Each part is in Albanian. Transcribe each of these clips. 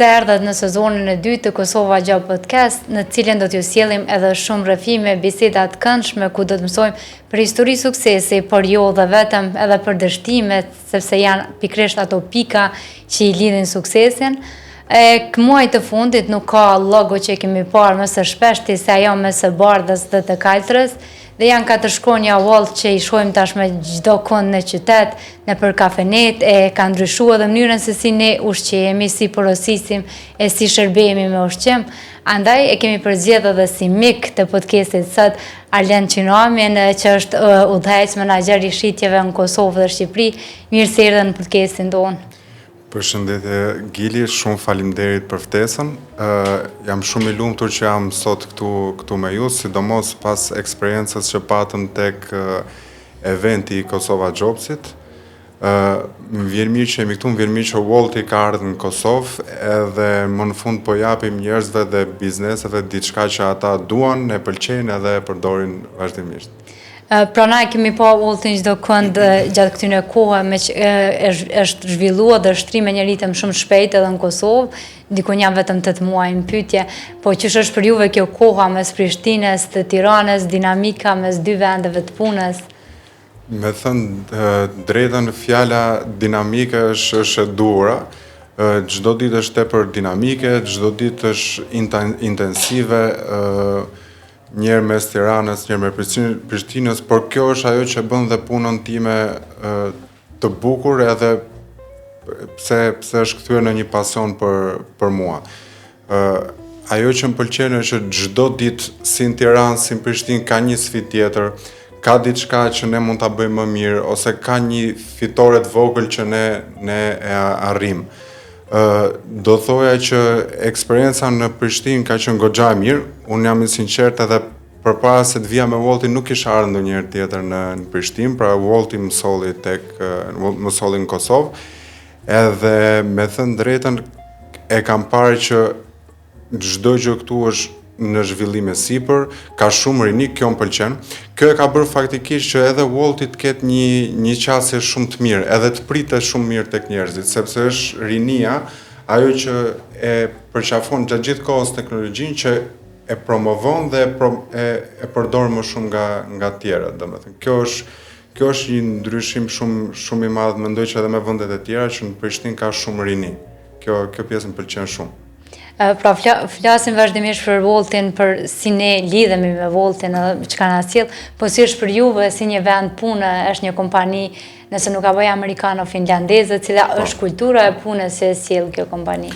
se erdhët në sezonin e dytë të Kosova Job Podcast, në cilën do t'ju sjellim edhe shumë rrëfime, biseda të këndshme ku do të mësojmë për histori suksesi, por jo dhe vetëm edhe për dështimet, sepse janë pikërisht ato pika që i lidhin suksesin. Muaj të fundit nuk ka logo që kemi parë më së shpeshti se ajo mes së Bardhës dhe të Kaltërës, dhe janë 4 shkronja Wolt që i shohim tashmë çdo kund në qytet, nëpër kafenet, ka ndryshuar edhe mënyrën se si ne ushqehemi, si porosisim e si shërbehemi me ushqim. Andaj e kemi përzgjedhur edhe si mik të podcastit sot Arlen Qinoamin, që është udhëheqës menaxher i shitjeve në Kosovë dhe Shqipëri. Mirë se erdhën në podcastin tonë. Përshëndetje Gili, shumë faleminderit për ftesën. Jam shumë i lumtur që jam sot këtu me ju, sidomos pas eksperiencës që patëm tek eventi i Kosova Jobsit. Më vjen mirë që jemi këtu, më vjen mirë që Wolti ka ardhur në Kosovë, edhe më në fund po japim njerëzve dhe bizneseve diçka që ata duan, e pëlqejnë edhe e përdorin vazhdimisht. Pra na kemi pa Woltin çdo kënd gjatë këtyre kohëve me që është zhvilluar dhe shtrime një ritëm shumë shpejt edhe në Kosovë, dikun janë vetëm 8 muaj në pyetje, po ç'është është për juve kjo koha mes Prishtinës të Tiranës, dinamika mes dy vendeve të punës? Me thënë drejtën, fjala dinamike është e duhura. Çdo ditë është tepër dinamike, çdo ditë është intensive, njerë mes Tiranës, njerë me Prishtinës, por kjo është ajo që bën dhe punën time të bukur, edhe pse është kthyer në një pasion për mua. Ajo që më pëlqen është që çdo ditë si në Tiranë, si në Prishtinë ka një sfidë tjetër, ka diçka që ne mund ta bëjmë më mirë, ose ka një fitore të vogël që ne e arrim. Do thoja që eksperienca në Prishtinë ka qenë goxha e mirë. Unë jam i sinqert, edhe përpara se të vija me Woltin nuk kisha ardhur ndonjëherë tjetër në Prishtinë, pra Wolti më solli në Kosovë. Edhe me thënë drejtën e kam parë që çdo gjë këtu është në zhvillim e sipër, ka shumë rini, kjo më pëlqen. Kjo e ka bërë faktikisht që edhe Wolti të ketë një qasje shumë të mirë, edhe të pritet shumë mirë tek njerëzit, sepse është rinia ajo që e përqafon gjatë gjithë kohës teknologjinë, që e promovon dhe e përdor më shumë nga të tjerat, domethënë. Kjo është një ndryshim shumë i madh, mendoj që edhe me vendet e tjera që në Prishtinë ka shumë rini. Kjo pjesë më pëlqen shumë. Pra flasim vazhdimisht për Woltin, për si ne lidhemi me Woltin edhe çka na sjell, po si është për juve si një vend pune, është një kompani, nëse nuk ka bëj amerikano-finlandeze, cila është kultura e punës që e sjell kjo kompani?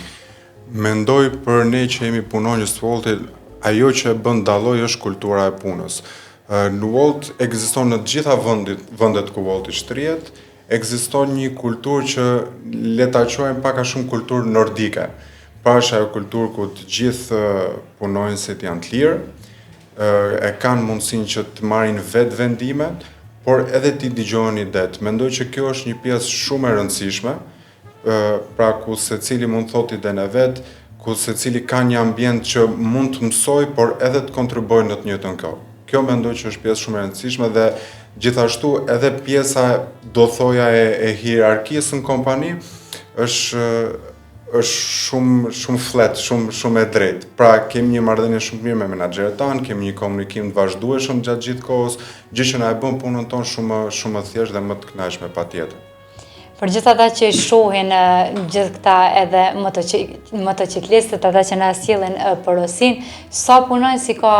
Mendoj për ne që jemi punonjës të Woltit, ajo që e bën dalloj është kultura e punës. Në Wolt ekziston në të gjitha vendet ku Wolti shtrihet, ekziston një kulturë që le ta quajmë pak a shumë kulturë nordike. Pra është ajo kulturë ku të gjithë punonjësit janë të lirë, e kanë mundësinë që të marrin vetë vendimet, por edhe ti dëgjojnë det. Mendoj që kjo është një pjesë shumë e rëndësishme, pra ku secili mund thotë idenë e vet, ku secili ka një ambient që mund të mësoj, por edhe të kontribuojë në të njëjtën kohë. Kjo mendoj që është pjesë shumë e rëndësishme, dhe gjithashtu edhe pjesa, do thoja, e hierarkisë në kompani është shumë flet, shumë e drejtë. Pra kemi një marrëdhënie shumë mirë me menaxherët tanë, kemi një komunikim të vazhdueshëm gjatë gjithë kohës, gjë që na e bën punën tonë shumë të thjeshtë dhe më të kënaqshme patjetër. Për gjithë ata që i shohin gjithë këta edhe motociklistët, ata që na sjellin porosin, sa punojnë si ka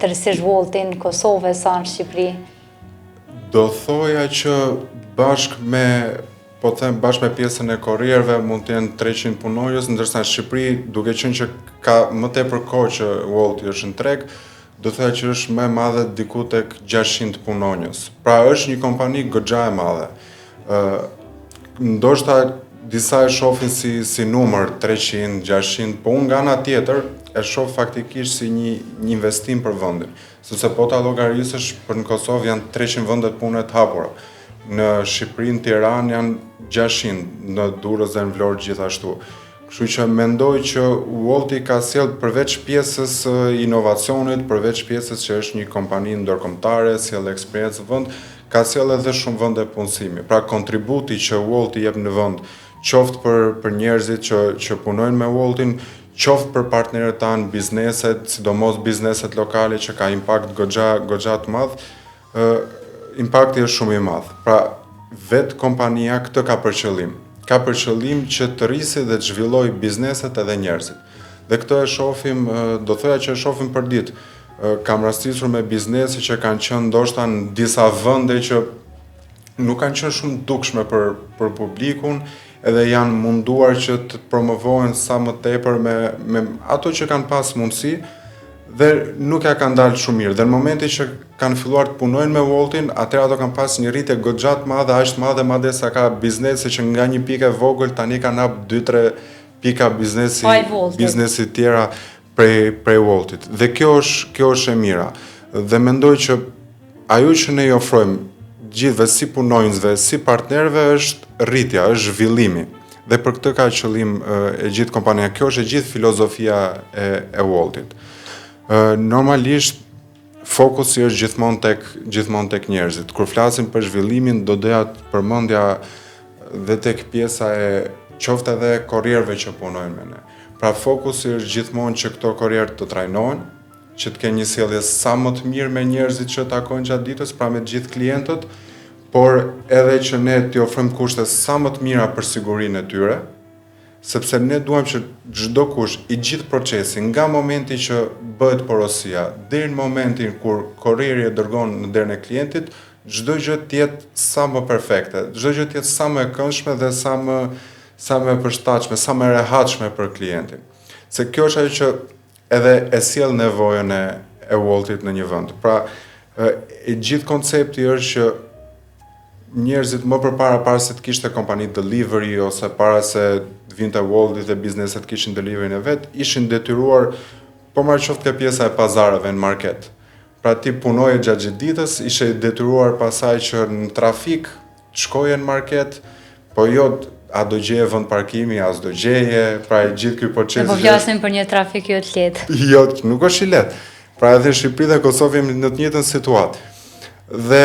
tërësisht Wolti në Kosovë sa në Shqipëri? Do thoja që bashkë me pjesën e korrierëve mund të jenë 300 punonjës, ndërsa në Shqipëri, duke qenë që ka më tepër kohë që Wolti është në treg, do thoya që është më e madhe diku tek 600 punonjës. Pra është një kompani goxha e madhe. Ndoshta disa e shohin si numër 300, 600, po unë nga ana tjetër e shoh faktikisht si një investim për vendin. Sepse po ta llogarisësh, për në Kosovë janë 300 vende pune të hapura. Në Shqipëri, në Tiranë janë 600, në Durrës dhe në Vlorë gjithashtu. Kështu që mendoj që Wolti ka sjell përveç pjesës inovacionit, përveç pjesës që është një kompani ndërkombëtare, sjell eksperiencë në vend, ka sjell edhe shumë vende punësimi. Pra kontributi që Wolti jep në vend, qoftë për njerëzit që punojnë me Woltin, qoftë për partnerët tanë, bizneset, sidomos bizneset lokale që ka impakt goxha të madh, impakti është shumë i madh. Pra, vetë kompania këtë ka për qëllim. Ka për qëllim që të rrisi dhe të zhvilloj bizneset edhe njerëzit. Dhe këtë e shohim, do thoya që e shohim për ditë. Kam rastisur me biznese që kanë qenë ndoshta në disa vende që nuk kanë qenë shumë dukshme për publikun, edhe janë munduar që të promovohen sa më tepër me ato që kanë pas mundësi, dhe nuk ja kanë dalë shumë mirë. Dhe në momenti që kanë filluar të punojnë me Woltin, atëherë ato kanë pas një rritje goxha të madhe, aq të madhe madje sa ka biznese që nga një pikë e vogël tani kanë hap 2-3 pika biznesi tjera prej Woltit. Dhe kjo është e mira. Dhe mendoj që ajo që ne i ofrojmë gjithëve si punonjësve, si partnerëve është rritja, është zhvillimi. Dhe për këtë ka qëllim e gjithë kompania. Kjo është e gjithë filozofia e Woltit. Normalisht fokusi është gjithmonë tek njerëzit. Kur flasim për zhvillimin, do doja të përmendja dhe tek pjesa e qoftë edhe korrierëve që punojnë me ne. Pra fokusi është gjithmonë që këto korrierë të trajnohen, që të kenë një sjellje sa më të mirë me njerëzit që takojnë gjatë ditës, pra me të gjithë klientët, por edhe që ne t'i ofrojmë kushte sa më të mira për sigurinë e tyre, sepse ne duam që çdo kush, i gjithë procesi, nga momenti që bëhet porosia deri në momentin kur korrieri e dërgon në derën e klientit, çdo gjë të jetë sa më perfekte, çdo gjë të jetë sa më e këndshme dhe sa më e përshtatshme, sa më e rehatshme për klientin. Se kjo është ajo që edhe e sjell nevojën e Woltit në një vend. Pra, e gjithë koncepti është që njerëzit më para se të kishte kompani delivery ose para se vinte Wolti dhe bizneset kishin delivery në vet, ishin detyruar po marrë qoftë ke pjesa e pazareve në market. Pra ti punoje gjatë ditës, ishe detyruar pasaj që në trafik të shkoje në market, po jo a do gjeje vend parkimi, as do gjeje, pra e gjithë ky proces. Ne po flasim për një trafik jo të lehtë. Jo, nuk është i lehtë. Pra edhe Shqipëri dhe Kosovë jemi në të njëjtën situatë. Dhe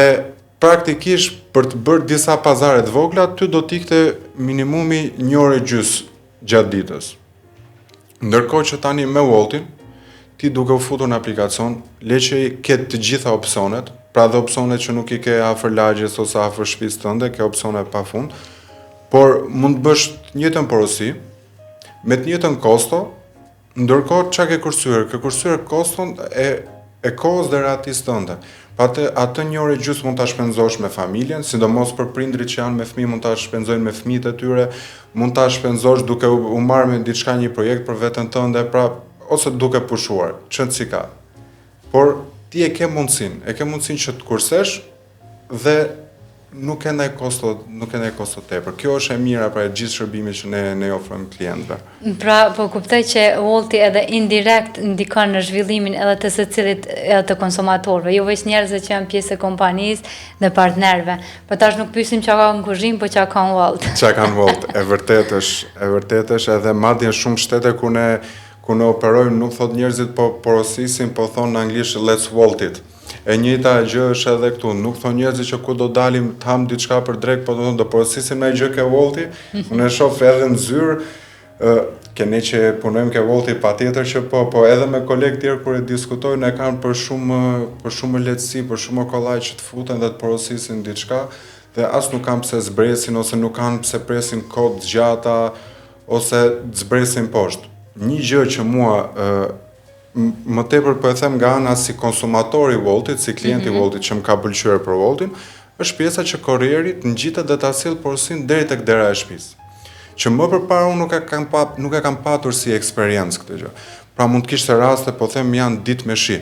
praktikisht për të bërë disa pazare të vogla, ty do t'ikte minimumi 1 orë e gjys gjatë ditës. Ndërkohë që tani me Woltin, ti duke u futur në aplikacion, le që i ketë të gjitha opsionet, pra dhe opsionet që nuk i ke afër lagjes ose afër shtëpisë tënde, ke opsione pafund, por mund të bësh të njëjtën porosi, me të njëjtën kosto, ndërkohë çka ke kursyer? Ke kursyer koston e kohës dhe ratis tënde. Pa atë 1 orë e gjys mund ta shpenzosh me familjen, sidomos për prindrit që janë me fëmijë, mund ta shpenzojnë me fëmijët e tyre, mund ta shpenzosh duke u marrë me diçka një projekt për veten tënde, pra ose duke pushuar, çfarë si ka. Por ti e ke mundësinë që të kursesh dhe nuk ke ndaj kosto tepër. Kjo është e mira pra e gjithë shërbimit që ne ofrojmë klientëve. Pra, po kuptoj që Wolti edhe indirekt ndikon në zhvillimin edhe të secilit të konsumatorëve, jo vetëm njerëzve që janë pjesë e kompanisë dhe partnerëve. Po tash nuk pyesim çka ka në kuzhinë, po çka ka në Wolt. Çka ka në Wolt, e vërtet është edhe madje shumë shtete ku ne operojmë, nuk thot njerëzit po porosisin, po thonë në anglisht let's Wolt it. E njëjta gjë është edhe këtu, nuk thonë njerëzit që ku do dalim të ham diçka për drek, po do porosisim me gjë ke Wolti. Unë e shoh edhe në zyrë, ne që punojmë ke Wolti patjetër që po edhe me kolegë tjerë kur e diskutojnë e kanë për shumë lehtësi, për shumë kollaj që të futen dhe të porosisin diçka, dhe as nuk kanë pse zbresin ose nuk kanë pse presin kohë të gjata ose të zbresin poshtë. Një gjë që mua më tepër po e them nga ana si konsumatori i Woltit, si klienti i Woltit që më ka pëlqyer për Woltin, është pjesa që korrieri të ngjitet dhe ta sjell porosinë deri tek dera e shtëpisë. Që më përpara unë nuk e kam patur si eksperiencë këtë gjë. Pra mund të kishte raste, po them janë ditë me shi.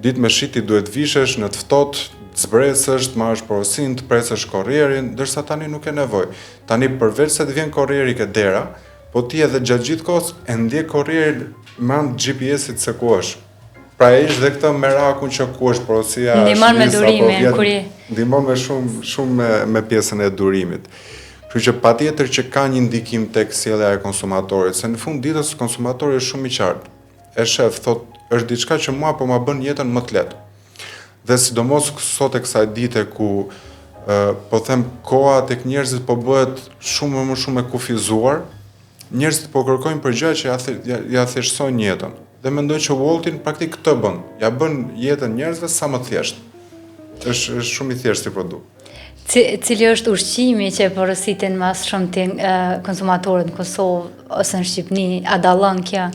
Ditë me shi ti duhet vishesh në të ftohtë, të zbresësh, të marrësh porosinë, të presësh korrierin, ndërsa tani nuk ke nevojë. Tani përveç se të vjen korrieri ke dera, po ti edhe gjatë gjithë kohës e ndjek korrierin me anë të GPS-it se ku është. Pra e ish dhe këtë merakun që ku është porosia. Ndihmon me durimin, kur je. Ndihmon me shumë me pjesën e durimit. Kështu që patjetër që ka një ndikim tek sjellja e konsumatorit, se në fund ditës konsumatori është shumë i qartë. E shef, thotë, është diçka që mua po ma bën jetën më të lehtë. Dhe sidomos sot e kësaj dite ku po them koha tek njerëzit po bëhet shumë më shumë e kufizuar. Njerëzit po kërkojnë për gjëra që ja thjeshtësojnë jetën. Dhe mendoj që Woltin praktik këtë bën. Ja bën jetën njerëzve sa më thjeshtë. Është shumë i thjeshtë si produkt. Cili është ushqimi që porositin mas shumë të konsumatorët në Kosovë ose në Shqipni, a dallon kjo?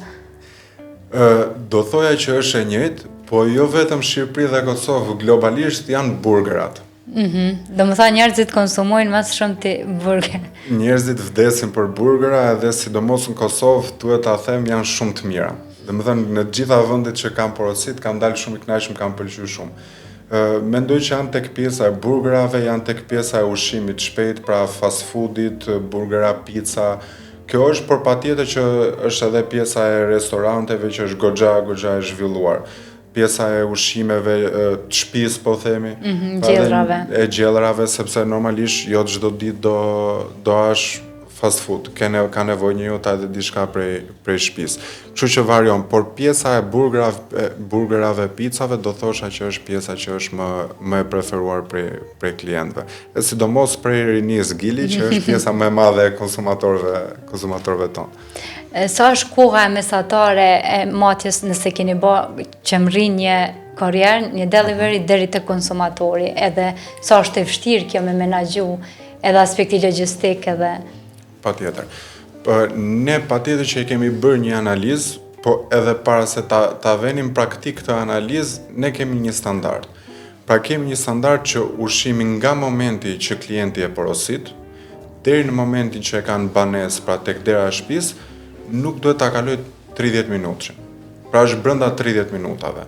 Do thoja që është e njëjtë, po jo vetëm Shqipëri dhe Kosovë, globalisht janë burgerat. Do më tha njerëzit konsumojnë mas shumë të burger. Njerëzit vdesin për burgera edhe sidomos në Kosovë, duhet ta them, janë shumë të mira. Dhe më thënë, në gjitha vendet që kam porosit, kam dalë shumë i kënaqur, kam pëlqyer shumë. Mendoj që janë tek pjesa e burgerave, janë tek pjesa e ushqimit shpejt, pra fast foodit, burgera, pizza. Kjo është për patjetër që është edhe pjesa e restoranteve që është goxha e zhvilluar. Pjesa e ushqimeve të shtëpisë, po themi, gjellrave. E gjellrave, sepse normalisht jo çdo ditë do hash fast food, ka nevojë një jota edhe diçka prej shtëpisë. Kështu që varion, por pjesa e burgerave, pizzave do thosha që është pjesa që është më e preferuar prej klientëve. E sidomos prej rinisë Gili, që është pjesa më e madhe e konsumatorëve tonë. Sa është koha e mesatare e matjes nëse keni bë që mrin një kurrier, një delivery deri te konsumatori, edhe sa është e vështirë kjo me menaxhu edhe aspekti logjistik edhe patjetër. Ne patjetër që kemi bërë një analizë, po edhe para se ta venim praktik këtë analizë, ne kemi një standard. Pra kemi një standard që ushqimi nga momenti që klienti e porosit, deri në momentin që e kanë banesë, pra tek dera e shtëpisë, nuk duhet ta kaloj 30 minutë. Pra është brenda 30 minutave.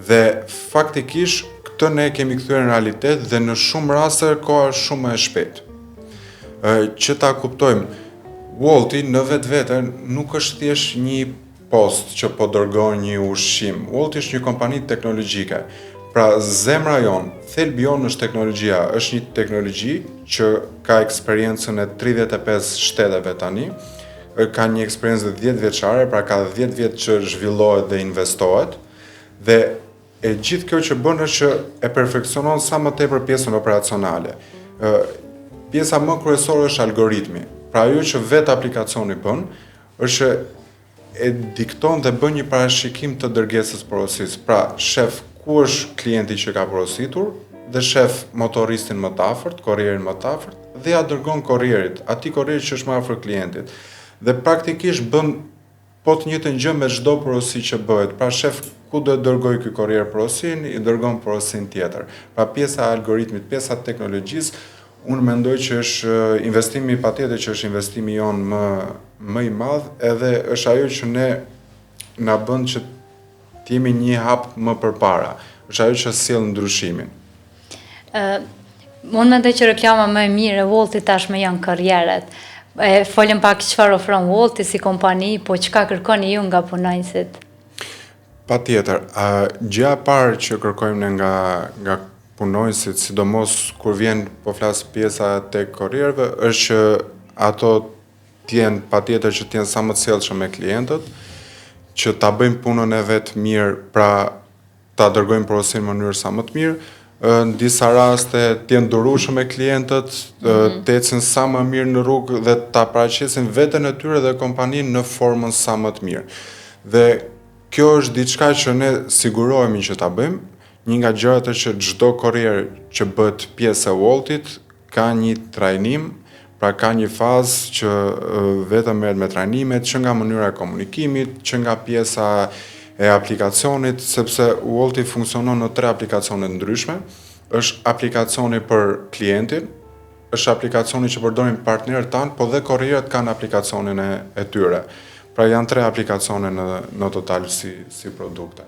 Dhe faktikisht këtë ne kemi kthyer në realitet dhe në shumë raste koha është shumë më e shpejtë. Që ta kuptojmë, Wolti në vetvete nuk është thjesht një post që po dërgon një ushqim. Wolti është një kompani teknologjike. Pra zemra jon, thelbi jon është teknologjia, është një teknologji që ka eksperiencën e 35 shteteve tani, ka një eksperiencë 10 vjeçare, pra ka 10 vjet që zhvillohet dhe investohet, dhe e gjithë kjo që bën është që e perfeksionon sa më tepër pjesën operacionale. Pjesa më kryesore është algoritmi. Pra ajo që vetë aplikacioni bën, është që e dikton dhe bën një parashikim të dërgesës porosisë. Pra, shef ku është klienti që ka porositur, dhe shef motoristin më të afërt, korrierin më të afërt, dhe ja dërgon korrierit, atij korrieri që është më afër klientit. Dhe praktikisht bën po të njëjtën gjë me çdo porosi që bëhet. Pra shef ku do të dërgoj ky korrier porosin, i dërgon porosin tjetër. Pra pjesa e algoritmit, pjesa e teknologjisë, unë mendoj që është investimi patjetër që është investimi jonë më i madh, edhe është ajo që na bën që të jemi një hap më përpara. Është ajo që sjell ndryshimin. Unë mendoj që reklama më e mirë e Woltit tashmë janë karrierët. Folëm pak çfarë ofron Wolti si kompani, po çka kërkoni ju nga punonjësit? Patjetër, gjëja e parë që kërkojmë ne nga punonjësit, sidomos kur vjen po flas pjesa tek korrierëve, është që ato t'jenë patjetër që t'jenë sa më të sjellshëm me klientët, që ta bëjmë punën e vet mirë, pra ta dërgojmë porosin në mënyrë sa më të mirë, në disa raste t'jenë durueshëm me klientët, të ecin sa më mirë në rrugë dhe ta paraqesin veten e tyre dhe kompaninë në formën sa më të mirë. Dhe kjo është diçka që ne sigurohemi që ta bëjmë. Një nga gjërat është që çdo korrier që bëhet pjesë e Woltit ka një trajnim, pra ka një fazë që vetëm merret me trajnimet, që nga mënyra e komunikimit, që nga pjesa e aplikacionit, sepse Wolti funksionon në 3 aplikacione ndryshme. Është aplikacioni për klientin, është aplikacioni që përdorin partnerët tanë, po dhe korrierët kanë aplikacionin e tyre. Pra janë 3 aplikacione në total si produkte.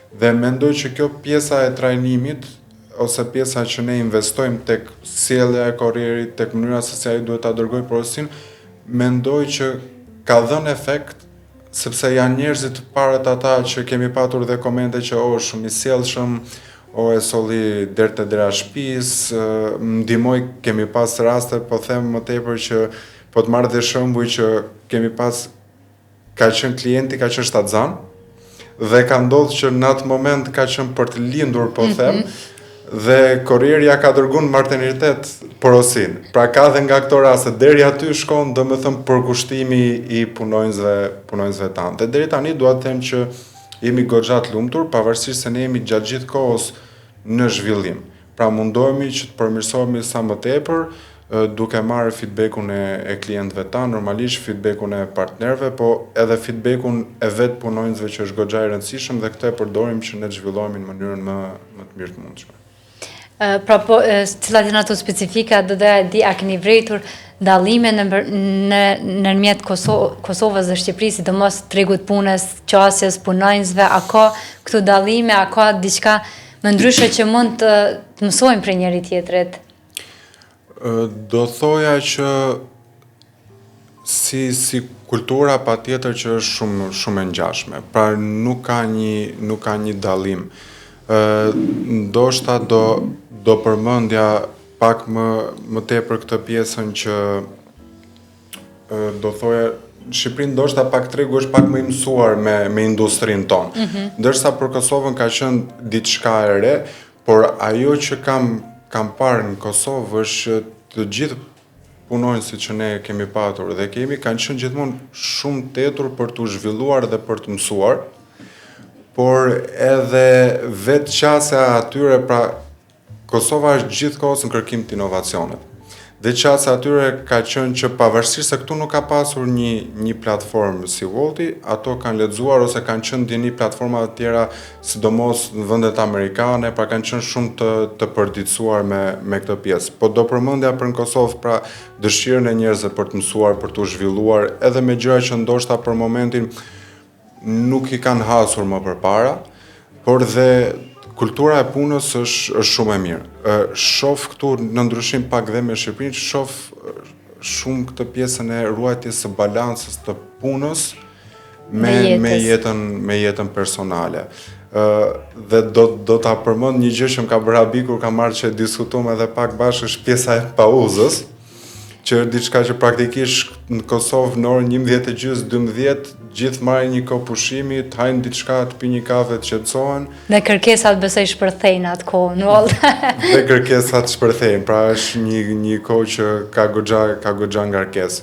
Dhe mendoj që kjo pjesa e trajnimit, ose pjesa që ne investojmë tek sjellja e korrierit, tek mënyra se si ai duhet ta dërgojë porosin, mendoj që ka dhënë efekt, sepse janë njerëzit të parët ata që kemi patur dhe komente që shumë i sjellshëm, e solli deri te dera shtëpisë, më ndihmoi, kemi pas raste, po them më tepër që po të marr dhe shembuj që kemi pas, ka qenë klienti, ka qenë shtatzan, dhe ka ndodhur që në atë moment ka qenë për të lindur, po them, dhe Korrieria ka dërguar në martenitet porosin. Pra ka dhe nga këto raste deri aty shkon, domethënë përkushtimi i punonjësve tanë. Dhe deri tani dua të them që jemi goxha të lumtur, pavarësisht se ne jemi gjatë gjithë kohës në zhvillim. Pra mundohemi që të përmirësohemi sa më tepër, duke marrë feedbackun e klientëve tanë, normalisht feedbackun e partnerëve, po edhe feedbackun e vetë punonjësve që është goxha i rëndësishëm dhe këtë e përdorim që ne të zhvillohemi në mënyrën më të mirë të mundshme. Pra po, cilat janë ato specifika, do doja di, a keni vretur dallime nërmjet Kosovës dhe Shqipërisë, sidomos tregut punës, qasjes, punonjësve, a ka këtu dallime, a ka diçka më ndryshe që mund të mësojmë prej njëri tjetrit? Do thoja që si kultura patjetër që është shumë e ngjashme. Pra nuk ka një dallim. Ndoshta do përmendja pak më tepër këtë pjesën që do thoja Shqipërinë ndoshta pak tregu është pak më i mësuar me industrinë tonë. Ndërsa për Kosovën ka qenë diçka e re, por ajo që kam parë në Kosovë është të gjithë punonjësit që ne kemi patur dhe kanë qenë gjithmonë shumë tetur për të zhvilluar dhe për të mësuar, por edhe vetë qasja atyre, pra Kosova është gjithkohës në kërkim të inovacionet. Dhe qasja atyre ka qenë që pavarësisht se këtu nuk ka pasur një platformë si Wolti, ato kanë lexuar ose kanë qenë djeni platforma të tjera, sidomos në vendet amerikane, pra kanë qenë shumë të përditësuar me këtë pjesë. Po do përmendja për në Kosovë, pra dëshirën e njerëzve për të mësuar, për të zhvilluar, edhe me gjëra që ndoshta për momentin nuk i kanë hasur më përpara, por dhe kultura e punës është shumë e mirë. Shoh këtu në ndryshim pak dhe me Shqipërinë, shoh shumë këtë pjesën e ruajtjes së balancës të punës me jetën personale. Dhe do ta përmend një gjë që më ka bërë habi kur kam marrë që diskutuam edhe pak bashkë, është pjesa e pauzës, që është diçka që praktikisht në Kosovë në orën 11:30, gjithë marrin një kohë pushimi, të hajnë diçka, të pinë një kafe, të qetësohen. Dhe kërkesat besoj shpërthejnë atë kohë, në vallë. Dhe kërkesat shpërthejnë, pra është një kohë që ka goxha ngarkesë.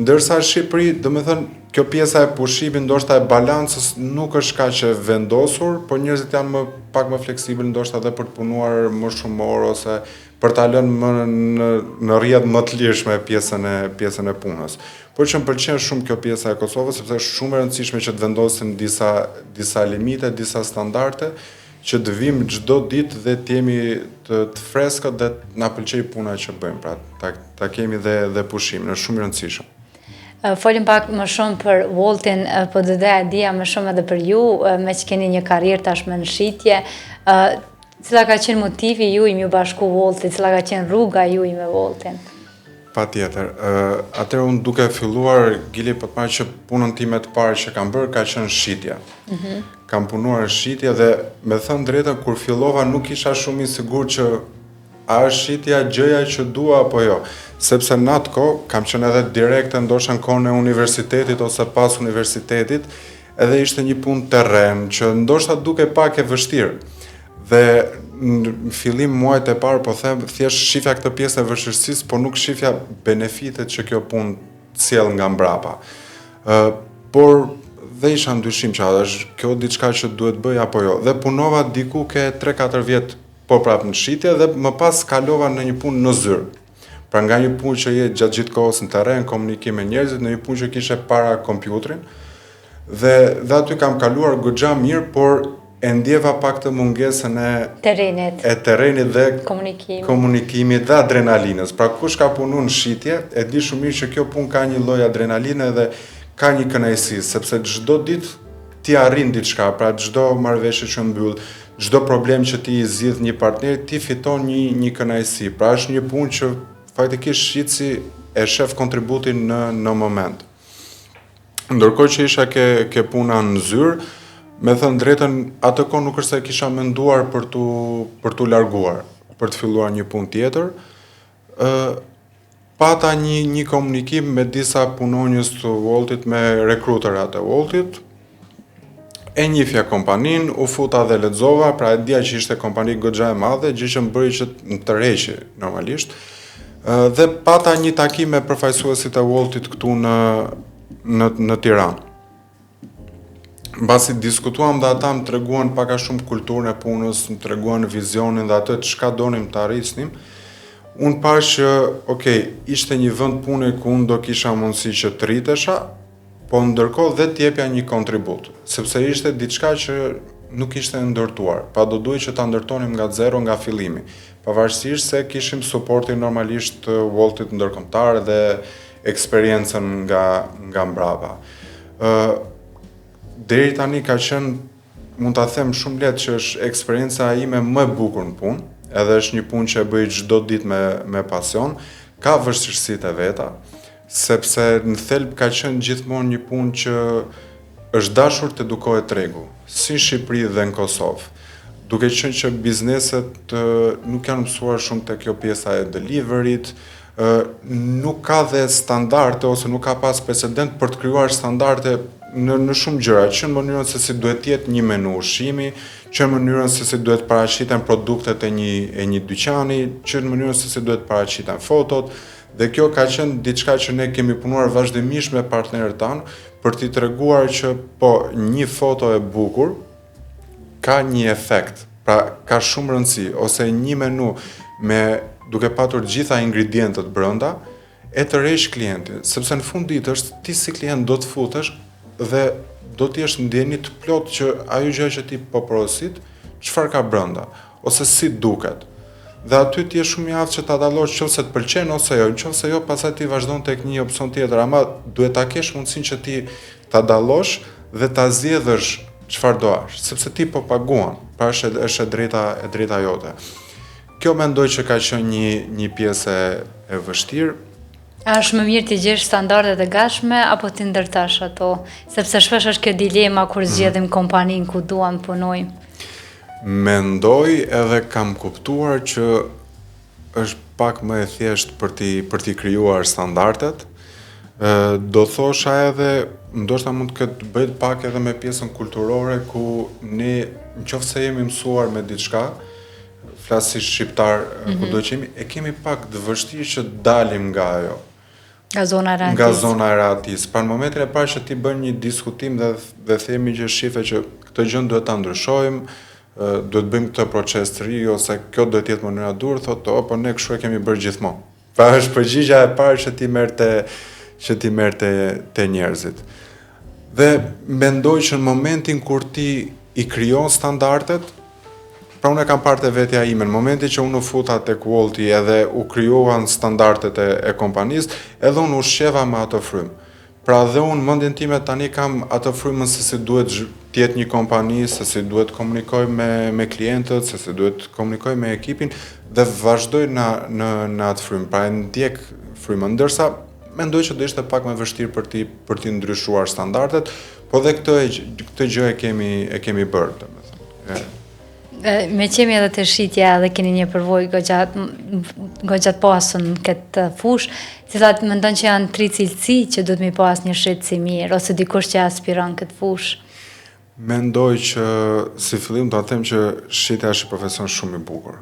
Ndërsa Shqipëri, domethënë, kjo pjesa e pushimit, ndoshta e balancës nuk është kaq e vendosur, por njerëzit janë pak më fleksibël, ndoshta edhe për të punuar më shumë orë ose për ta lënë në rrjedh më të lirshme pjesën e punës. Por që më pëlqen shumë kjo pjesa e Kosovës, sepse është shumë e rëndësishme që të vendosin disa limite, disa standarde, që të vim çdo ditë dhe të jemi të freskët dhe na pëlqej puna që bëjmë, pra ta kemi dhe pushimin, është shumë i rëndësishëm. Folim pak më shumë për Woltin, po do doja dija më shumë edhe për ju, me që keni një karrierë tashmë në shitje. Cila ka qenë motivi ju i më bashku Woltit, cila ka qenë rruga ju i me Woltin? Patjetër. Atëherë unë duke filluar, Gili, po të marrë që punën time të parë që kam bërë ka qenë shitja. Kam punuar në shitje dhe me thënë drejtën kur fillova nuk isha shumë i sigurt që a është shitja gjëja që dua apo jo. Sepse në atë kohë kam qenë edhe direkte ndoshta në kohën e universitetit ose pas universitetit, edhe ishte një punë terren që ndoshta duke pak e vështirë. Dhe në fillim muajt e parë, po them, thjesht shifja këtë pjesë e vështirësisë, por nuk shifja benefitet që kjo punë sjell nga mbrapa. Por dhe isha ndyshim që është kjo diçka që duhet bëj apo jo. Dhe punova diku ke 3-4 vjet po prapë në shitje dhe më pas kalova në një punë në zyrë. Pra nga një punë që je gjatë gjithë kohës në terren, komunikim me njerëzit, në një punë që kishe para kompjuterin. Dhe aty kam kaluar goxha mirë, por e ndjeva pak të mungesën e terrenit dhe komunikimit dhe adrenalinës. Pra kush ka punu në shitje, e di shumë mirë që kjo punë ka një lloj adrenaline dhe ka një kënaqësi, sepse çdo ditë ti arrin diçka, pra çdo marrëveshje që mbyll, çdo problem që ti i zgjidh një partner, ti fiton një kënaqësi. Pra është një punë që faktikisht shitsi e shef kontributin në moment. Ndërkohë që isha ke puna në zyrë, me thënë drejtën, atë kohë nuk është se kisha menduar për tu larguar, për të filluar një punë tjetër. Pata një komunikim me disa punonjës të Woltit, me rekruterat e Woltit, e njifja kompanin, u futa dhe lexova, pra e dija që ishte kompani goxha e madhe, gjë që më bëri që të tërheqi normalisht. Dhe pata një takim me përfaqësuesit e Woltit këtu në Tiranë. Mbasi diskutuam dhe ata më treguan pak a shumë kulturën e punës, më treguan vizionin dhe atë çka donim të arrisnim. Unë parë që, ishte një vend pune ku unë do kisha mundësi që të rritesha, po ndërkohë dhe t'jepja një kontribut, sepse ishte diçka që nuk ishte ndërtuar, pa do duhet që ta ndërtonim nga zero, nga fillimi, pavarësisht se kishim suportin normalisht të Woltit ndërkombëtar dhe eksperiencën nga mbrapa. Deri tani ka qenë, mund ta them shumë lehtë që është eksperienca ime më e bukur në punë, edhe është një punë që e bëj çdo ditë me pasion, ka vështirësitë e veta, sepse në thelb ka qenë gjithmonë një punë që është dashur të edukohet tregu, si në Shqipëri dhe në Kosovë. Duke qenë që bizneset nuk janë mësuar shumë te kjo pjesa e deliveryt, nuk ka dhe standarde ose nuk ka pas precedent për të krijuar standarde në shumë gjëra, që në mënyrën se si duhet jetë një menu ushqimi, që në mënyrën se si duhet paraqiten produktet e një dyqani, që në mënyrën se si duhet paraqiten fotot, dhe kjo ka qenë diçka që ne kemi punuar vazhdimisht me partnerët tanë për t'i treguar që një foto e bukur ka një efekt, pra ka shumë rëndësi, ose një menu duke patur gjitha ingredientët brenda, e tërheq klientin, sepse në fund ditës ti si klient do të futesh dhe do të jesh ndjenjë të plot që ajo gjë që ti po porosit, çfarë ka brenda, ose si duket. Dhe aty ti je shumë i aftë që ta dallosh nëse të pëlqen ose jo, nëse jo, pastaj ti vazhdon tek një opsion tjetër, ama duhet ta kesh mundësinë që ti ta dallosh dhe ta zgjedhësh çfarë do ash, sepse ti po paguan, pra është e drejta jote. Kjo mendoj që ka qenë një pjesë e vështirë. A është më mirë të gjesh standardet e gatshme apo të ndërtosh ato, sepse shpesh është kjo dilema kur zgjedhim kompaninë ku duam të punojmë? Mendoj edhe kam kuptuar që është pak më e thjeshtë për t'i krijuar standardet. Do thosha edhe, ndoshta mund të ketë bëjt pak edhe me pjesën kulturore ku ne, nëse jemi mësuar me diçka, flas si shqiptar kudo që jemi, e kemi pak të vështirë që dalim nga ajo. Nga zona e rahatisë. Pra në momentin e parë që ti bën një diskutim dhe themi që shife që këtë gjë duhet ta ndryshojmë, duhet bëjmë këtë proces të ri ose kjo duhet jetë mënyra dur, thotë, po ne kështu e kemi bërë gjithmonë. Pra është përgjigjja e parë që ti merr te njerëzit. Dhe mendoj që në momentin kur ti i krijon standardet, pra unë e kam parë te vetja ime, në momentin që unë u futa tek Wolti edhe u krijuan standardet e kompanisë, edhe unë u shqeva me atë frymë. Pra dhe unë mendjen time tani kam atë frymën se si duhet të jetë një kompani, se si duhet të komunikoj me klientët, se si duhet të komunikoj me ekipin dhe vazhdoj në atë frymë. Pra e ndjek frymën, ndërsa mendoj që do ishte pak më vështirë për t'i ndryshuar standardet, po dhe këtë gjë e kemi bërë, domethënë. Me qemi edhe të shitja dhe keni një përvojë goxha të pasën këtë fush, cilat mendon që janë 3 cilësi që duhet mi pas një shitsi mirë, ose dikush që aspiron këtë fush? Mendoj që si fillim do të them që shitja është një profesion shumë i bukur.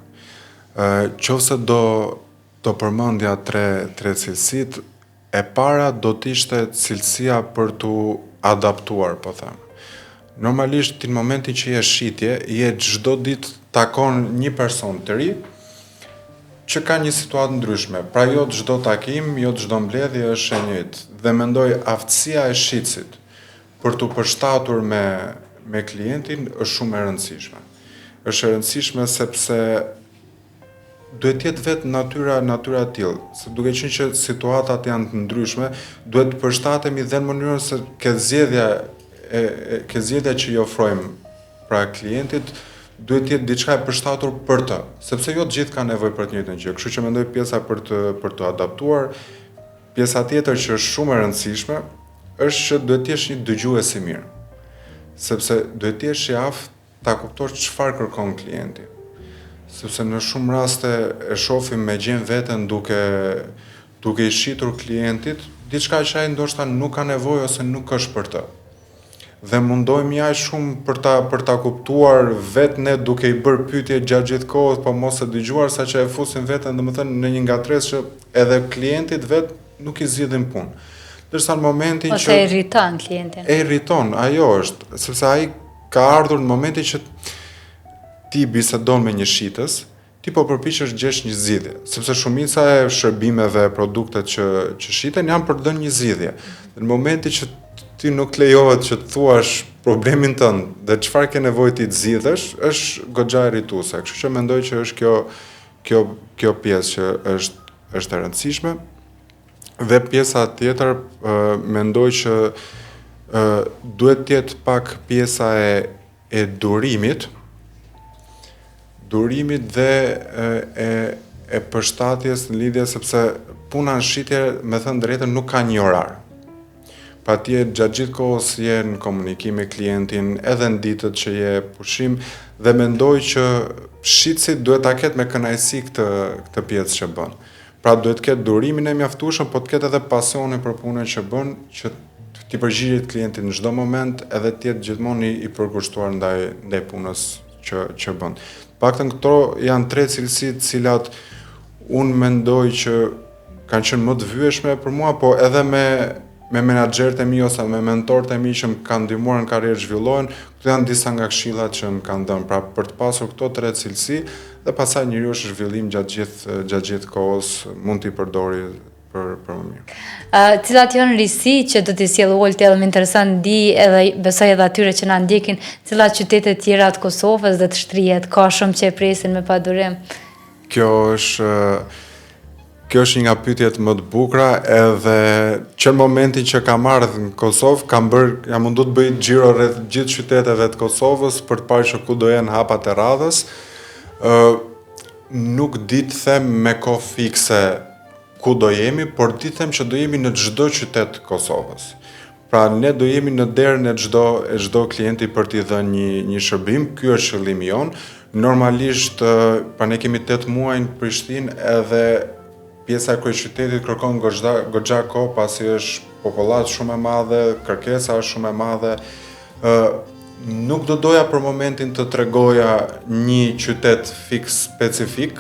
Qofse do përmendja 3 cilësitë, e para do të ishte cilësia për t'u adaptuar, po them. Normalisht, në momentin që je shitje, je çdo ditë takon një person të ri që ka një situatë ndryshme. Pra jo çdo takim, jo çdo mbledhje është e njëjtë. Dhe mendoj aftësia e shitësit për t'u përshtatur me klientin është shumë e rëndësishme. Është e rëndësishme sepse duhet jetë vetë natyra e tillë, se duke qenë që situatat janë të ndryshme, duhet të përshtatemi dhe në mënyrën se ke zgjedhja që i ofrojmë pra klientit, duhet të jetë diçka e përshtatur për të, sepse jo të gjithë kanë nevojë për të njëjtën gjë. Kështu që mendoj pjesa për të adaptuar. Pjesa tjetër që është shumë e rëndësishme është që duhet të jesh një dëgjues i mirë. Sepse duhet të jesh i aftë ta kuptosh çfarë kërkon klienti. Sepse në shumë raste e shohim me gjën veten duke i shitur klientit diçka që ai ndoshta nuk ka nevojë ose nuk është për të. dhe mundohemi aq shumë për ta kuptuar vetë ne duke i bërë pyetje gjatë gjithë kohës, po mos e dëgjuar saqë e fusin veten, domethënë në një ngatresë që edhe klientit vet nuk i zgjidhin punë. Ndërsa në momentin ose e irriton klientin. E irriton, ajo është, sepse ai ka ardhur në momentin që ti bisedon me një shitës, ti po përpiqesh gjesh një zgjidhje, sepse shumica e shërbimeve, produktet që shiten janë për të dhënë një zgjidhje. Në momentin që ti nuk lejohet që të thuash problemin tënd dhe çfarë ke nevojë ti të zgjidhësh, është goxha irrituese. Kështu që mendoj që është kjo pjesë që është e rëndësishme. Dhe pjesa tjetër mendoj që duhet të jetë pak pjesa e durimit dhe e përshtatjes në lidhje, sepse puna në shitje, me thënë drejtën, nuk ka një orar. Pa ti gjatë gjithë kohës je në komunikim me klientin, edhe në ditët që je pushim, dhe mendoj që shitësit duhet ta ketë me kënaqësi këtë pjesë që bën. Pra duhet të ketë durimin e mjaftueshëm, po të ketë edhe pasionin për punën që bën, që ti përgjigjet klientin në çdo moment, edhe të jetë gjithmonë i përkushtuar ndaj punës që bën. Paktën këto janë 3 cilësi të cilat unë mendoj që kanë qenë më të vyeshme për mua, po edhe me menaxherët e mi ose me mentorët e mi që më kanë ndihmuar në karrierë zhvillohen, këto janë disa nga këshillat që më kanë dhënë. Pra për të pasur këto 3 cilësi dhe pastaj njeriu është zhvillim gjatë gjithë kohës, mund t'i përdori për më mirë. Cilat janë risi që do t'i sjellë Olti, edhe më intereson di edhe besoj edhe atyre që na ndjekin, cilat qytete tjera të Kosovës dhe të shtrihet, ka shumë që e presin me padurim. Kjo është një nga pyetjet më të bukura, edhe që në momentin që kam ardhur në Kosovë, jam mundu të bëj xhiro rreth gjithë qyteteve të Kosovës për të parë që ku do jenë hapat e radhës. Nuk di të them me kohë fikse ku do jemi, por di të them që do jemi në çdo qytet të Kosovës. Pra ne do jemi në derën e çdo klienti për t'i dhënë një shërbim. Ky është qëllimi jon. Normalisht pra ne kemi 8 muaj në Prishtinë, edhe pjesa e kryeqytetit kërkon goxha kohë, pasi është popullat shumë e madhe, kërkesa është shumë e madhe. Nuk do doja për momentin të tregoja një qytet fiks specifik,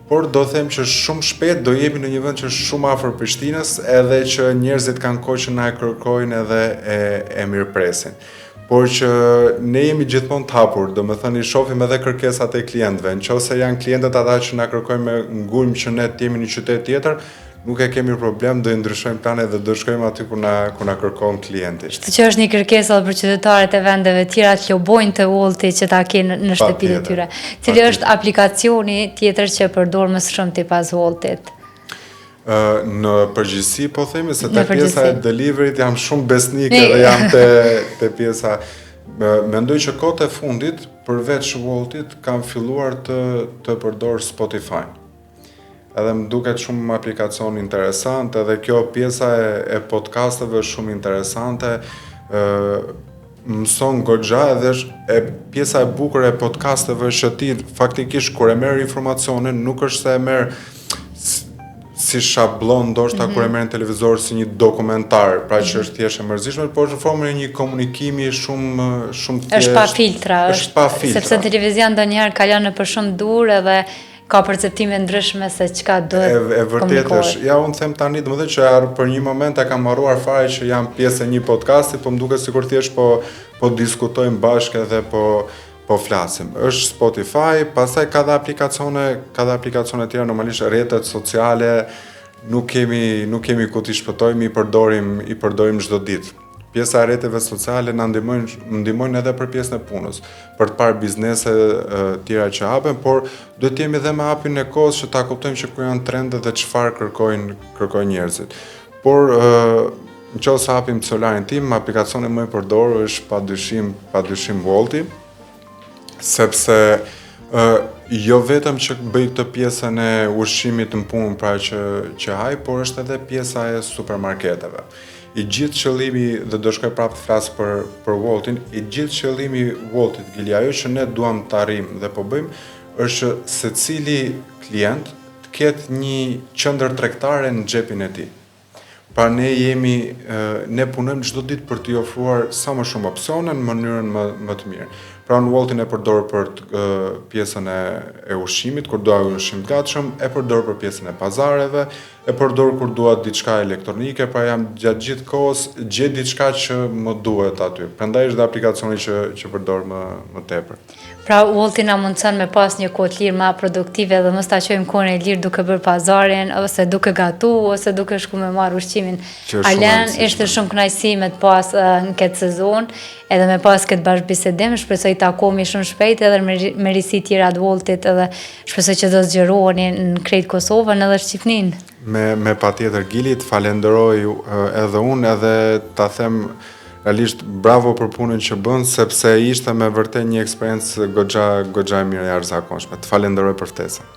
por do them që shumë shpejt do jemi në një vend që është shumë afër Prishtinës, edhe që njerëzit kanë kohë që na e kërkojnë edhe e mirëpresin. Por që ne jemi gjithmonë të hapur, do me thënë i shohim edhe kërkesat e klientëve. Nëse janë klientët ata që na kërkojnë me ngulm që ne të jemi në një qytet tjetër, nuk e kemi problem, do i ndryshojmë planet dhe do shkojmë aty ku na kërkon klienti. Kështu që është një kërkesë edhe për qytetarët e vendeve tjera që lobojnë të Olti që ta kenë në shtëpitë e tyre. Cili është aplikacioni tjetër që përdor më shumë ti pas Oltit? Në përgjithësi po themi se te pjesa e deliveryt jam shumë besnik edhe jam te pjesa. Mendoj që kohët e fundit përveç Woltit kam filluar të përdor Spotify. Edhe më duket shumë aplikacion interesant, edhe kjo pjesa e podcasteve është shumë interesante. Mëson goxha, edhe pjesa e bukur e podcasteve është që ti faktikisht kur e merr informacionin nuk është se e merr si shablon ndoshta kur e merr në televizor si një dokumentar, pra që është thjesht e mërzitshme, por në formën e një komunikimi shumë thjesht. Është pa filtra, sepse televizion ndonjëherë kalon nëpër shumë dur edhe ka perceptime ndryshme se çka duhet. E vërtetë është. Ja unë them tani, domethënë që për një moment e kam harruar fare që jam pjesë e një podcasti, po më duket sikur thjesht po diskutojmë bashkë edhe po flasim. Është Spotify, pastaj ka dhe aplikacione tjera, normalisht rrjetet sociale, nuk kemi ku t'i shpëtojmë, i përdorim çdo ditë. Pjesa e rrjeteve sociale na ndihmojnë edhe për pjesën e punës, për të parë biznese tjera që hapen, por duhet të jemi edhe me hapin e kohës që ta kuptojmë që ku janë trendet dhe çfarë kërkojnë njerëzit. Por nëse hapim celularin tim, aplikacioni më i përdorur është padyshim Wolti, sepse jo vetëm që bëj këtë pjesën e ushqimit në punë, pra që haj, por është edhe pjesa e supermarketeve. I gjithë qëllimi, dhe do shkoj prapë të flas për Woltin, i gjithë qëllimi Woltit, Gili, ajo që ne duam të arrijmë dhe po bëjmë, është secili klient të ketë një qendër tregtare në xhepin e tij. Pra ne punojmë çdo ditë për t'i ofruar sa më shumë opsione në mënyrën më të mirë. Pra unë Woltin e përdor për pjesën e ushqimit, kur dua ushqim të gatshëm, e përdor për pjesën e pazareve, e përdor kur dua diçka elektronike, pra jam gjatë gjithë kohës gjej diçka që më duhet aty. Prandaj është dhe aplikacioni që përdor më tepër. Pra Wolti na mundson me pas një kohë të lirë më produktive dhe mos ta qojmë kohën e lirë duke bërë pazarin ose duke gatuar ose duke shku me marr ushqimin. Arlen, ishte shumë kënaqësi me të pas në këtë sezon, edhe me pas këtë bashkëbisedim, shpresoj të takohemi shumë shpejt edhe me risi tjera të Woltit edhe shpresoj që do zgjeroheni në krejt Kosovën edhe Shqipërinë. Me patjetër Gilit, falenderoj edhe unë edhe ta them realisht bravo për punën që bën, sepse ishte me vërtet një eksperiencë goxha e mirë e jashtëzakonshme. Të falenderoj për ftesën.